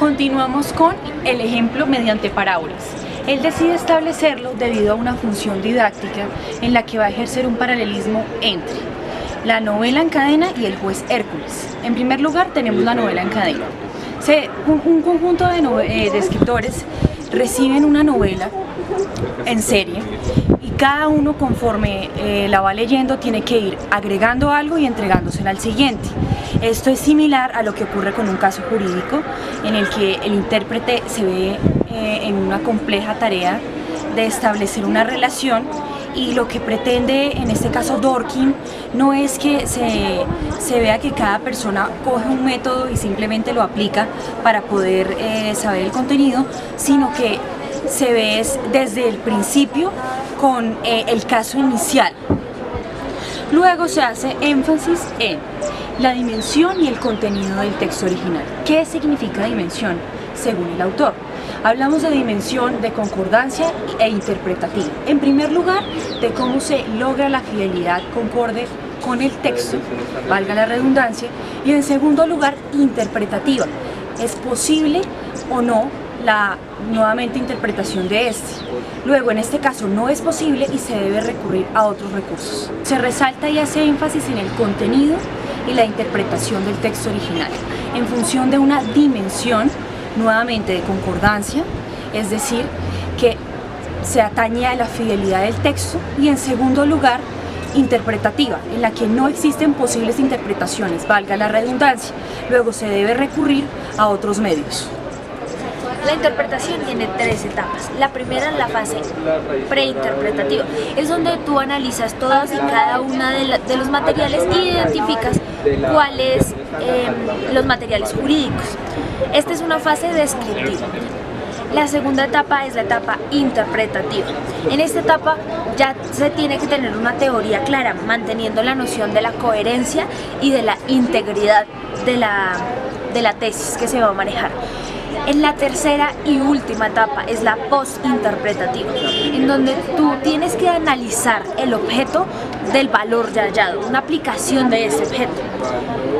Continuamos con el ejemplo mediante parábolas. Él decide establecerlo debido a una función didáctica en la que va a ejercer un paralelismo entre la novela en cadena y el juez Hércules. En primer lugar tenemos la novela en cadena. Un conjunto de escritores reciben una novela en serie y cada uno, conforme la va leyendo, tiene que ir agregando algo y entregándosela al siguiente. Esto es similar a lo que ocurre con un caso jurídico en el que el intérprete se ve en una compleja tarea de establecer una relación, y lo que pretende en este caso Dworkin no es que se vea que cada persona coge un método y simplemente lo aplica para poder saber el contenido, sino que se ve desde el principio con el caso inicial. Luego se hace énfasis en la dimensión y el contenido del texto original. ¿Qué significa dimensión? Según el autor, hablamos de dimensión de concordancia e interpretativa. En primer lugar, de cómo se logra la fidelidad concorde con el texto, valga la redundancia, y en segundo lugar, interpretativa. ¿Es posible o no la nuevamente interpretación de este? Luego, en este caso no es posible y se debe recurrir a otros recursos. Se resalta y hace énfasis en el contenido y la interpretación del texto original, en función de una dimensión nuevamente de concordancia, es decir, que se atañe a la fidelidad del texto, y en segundo lugar, interpretativa, en la que no existen posibles interpretaciones, valga la redundancia. Luego se debe recurrir a otros medios. La interpretación tiene tres etapas. La primera es la fase preinterpretativa. Es donde tú analizas todos y cada uno de los materiales y identificas cuáles los materiales jurídicos. Esta es una fase descriptiva. La segunda etapa es la etapa interpretativa. En esta etapa ya se tiene que tener una teoría clara, manteniendo la noción de la coherencia y de la integridad de la tesis que se va a manejar. En la tercera y última etapa es la postinterpretativa, en donde tú tienes que analizar el objeto del valor ya hallado, una aplicación de ese objeto.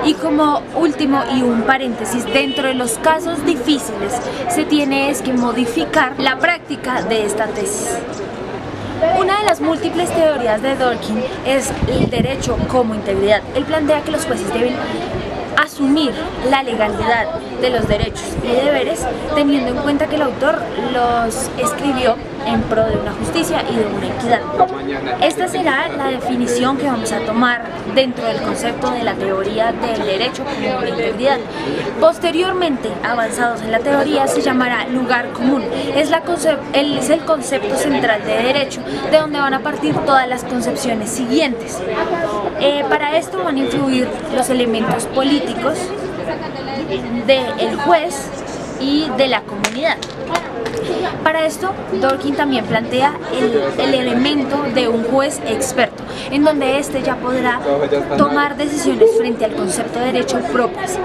Y como último y un paréntesis, dentro de los casos difíciles se tiene que modificar la práctica de esta tesis. Una de las múltiples teorías de Dworkin es el derecho como integridad. Él plantea que los jueces deben asumir la legalidad de los derechos y deberes, teniendo en cuenta que el autor los escribió en pro de una justicia y de una equidad. Esta será la definición que vamos a tomar dentro del concepto de la teoría del derecho como una integridad. Posteriormente, avanzados en la teoría, se llamará lugar común. Es el concepto central de derecho, de donde van a partir todas las concepciones siguientes. Para esto van a influir los elementos políticos del juez y de la comunidad. Para esto, Dworkin también plantea el elemento de un juez experto, en donde éste ya podrá tomar decisiones frente al concepto de derecho propias.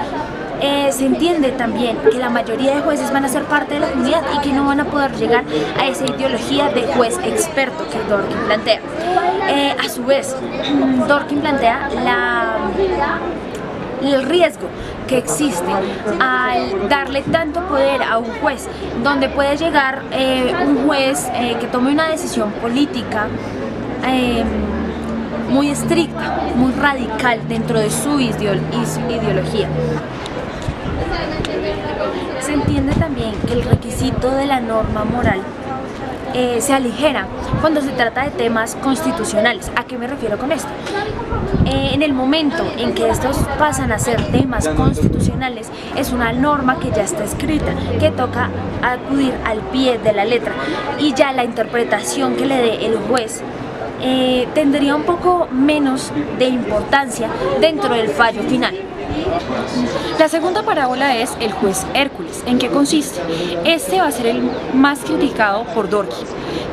Se entiende también que la mayoría de jueces van a ser parte de la comunidad y que no van a poder llegar a esa ideología de juez experto que Dworkin plantea. A su vez, Dworkin plantea el riesgo que existe al darle tanto poder a un juez, donde puede llegar un juez que tome una decisión política muy estricta, muy radical dentro de su ideología. Se entiende también que el requisito de la norma moral se aligera cuando se trata de temas constitucionales. ¿A qué me refiero con esto? En el momento en que estos pasan a ser temas constitucionales, es una norma que ya está escrita, que toca acudir al pie de la letra, y ya la interpretación que le dé el juez tendría un poco menos de importancia dentro del fallo final. La segunda parábola es el juez Hércules. ¿En qué consiste? Este va a ser el más criticado por Dworkin,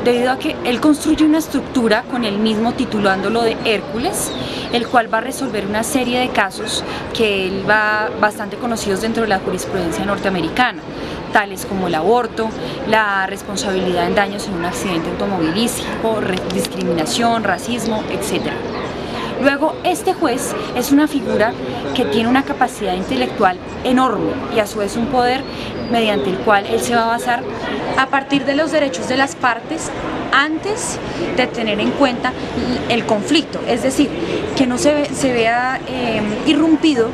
debido a que él construye una estructura con él mismo titulándolo de Hércules, el cual va a resolver una serie de casos que él va bastante conocidos dentro de la jurisprudencia norteamericana, tales como el aborto, la responsabilidad en daños en un accidente automovilístico, discriminación, racismo, etc. Luego, este juez es una figura que tiene una capacidad intelectual enorme y a su vez un poder mediante el cual él se va a basar a partir de los derechos de las partes antes de tener en cuenta el conflicto, es decir, que no se vea irrumpido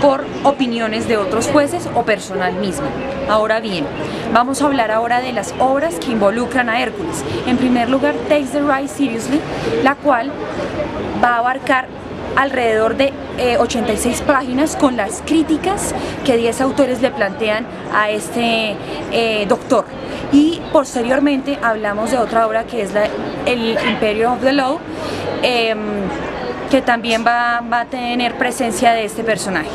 por opiniones de otros jueces o personal mismo. Ahora bien, vamos a hablar ahora de las obras que involucran a Hércules. En primer lugar, Takes the Right Seriously, la cual va a abarcar alrededor de 86 páginas con las críticas que 10 autores le plantean a este doctor. Y posteriormente hablamos de otra obra que es el Imperio of the Law, que también va a tener presencia de este personaje.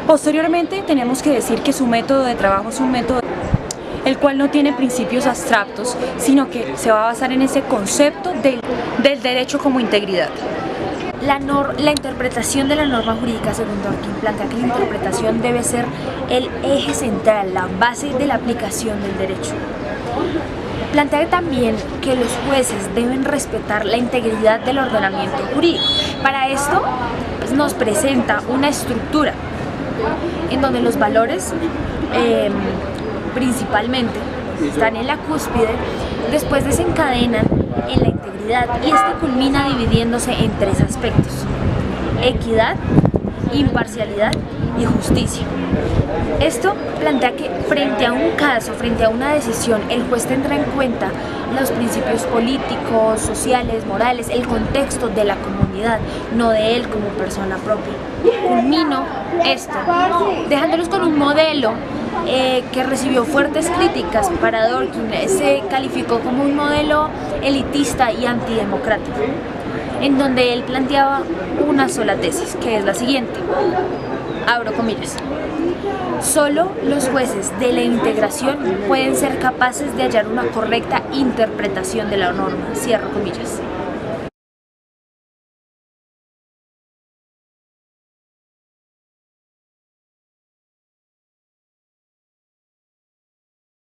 Posteriormente tenemos que decir que su método de trabajo es un método el cual no tiene principios abstractos, sino que se va a basar en ese concepto del derecho como integridad. La interpretación de la norma jurídica, según Dworkin, plantea que la interpretación debe ser el eje central, la base de la aplicación del derecho. Plantea también que los jueces deben respetar la integridad del ordenamiento jurídico. Para esto, pues, nos presenta una estructura en donde los valores principalmente están en la cúspide, después desencadenan en la integridad y esta culmina dividiéndose en 3 aspectos: equidad, imparcialidad y justicia. Esto plantea que frente a un caso, frente a una decisión, el juez tendrá en cuenta los principios políticos, sociales, morales, el contexto de la comunidad, no de él como persona propia. Culmino esto, dejándolos con un modelo que recibió fuertes críticas. Para Dworkin se calificó como un modelo elitista y antidemocrático, en donde él planteaba una sola tesis, que es la siguiente, abro comillas: solo los jueces de la integración pueden ser capaces de hallar una correcta interpretación de la norma, cierro comillas.